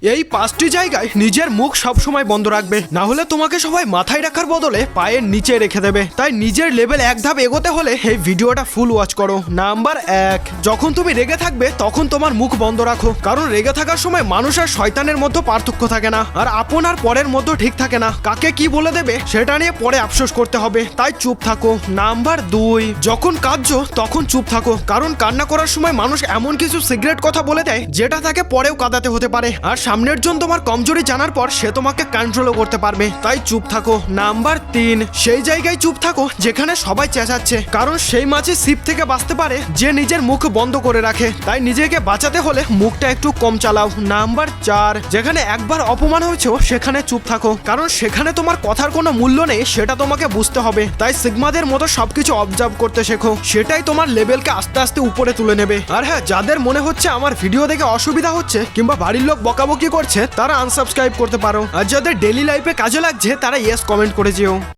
এই 5টি জায়গায় নিজের মুখ সবসময় বন্ধ রাখবে, না হলে তোমাকে সবাই মাথায় রাখার বদলে পায়ের নিচে রেখে দেবে। তাই নিজের লেভেল এক ধাপ এগোতে হলে এই ভিডিওটা ফুল ওয়াচ করো। নাম্বার 1, যখন তুমি রেগে থাকবে তখন তোমার মুখ বন্ধ রাখো, কারণ রেগে থাকার সময় মানুষ আর শয়তানের মধ্যে পার্থক্য থাকে না, আর আপন আর পরের মধ্যে ঠিক থাকে না। কাকে কি বলে দেবে সেটা নিয়ে পরে আফসোস করতে হবে, তাই চুপ থাকো। নাম্বার 2, যখন কাঁদছো তখন চুপ থাকো, কারণ কান্না করার সময় মানুষ এমন কিছু সিগারেট কথা বলে দেয় যেটা তাকে পরেও কাঁদাতে হতে পারে, আর সামনের জন তোমার কমজোরি জানার পর সে তোমাকে কন্ট্রোলও করতে পারবে, তাই চুপ থাকো। নাম্বার 3, সেই জায়গায় চুপ থাকো যেখানে সবাই চেঁচাচ্ছে, কারণ সেই মাছি ছিপ থেকে বাঁচতে পারে যে নিজের মুখ বন্ধ করে রাখে, তাই নিজেকে বাঁচাতে হলে মুখটা একটু কম চালাও। নাম্বার 4, যেখানে একবার অপমান হয়েছে সেখানে চুপ থাকো, কারণ সেখানে তোমার কথার কোনো মূল্য নেই সেটা তোমাকে বুঝতে হবে, তাই সিগমাদের মতো সবকিছু অবজার্ভ করতে শেখো, সেটাই তোমার লেভেলকে আস্তে আস্তে উপরে তুলে নেবে। আর হ্যাঁ, যাদের মনে হচ্ছে আমার ভিডিও দেখে অসুবিধা হচ্ছে কিংবা বাড়ির লোক বকাবকি করছে তারা আনসাবস্ক্রাইব করতে পারো, আর যাদের ডেইলি লাইফে কাজে লাগছে তারা ইয়েস কমেন্ট করে যেও।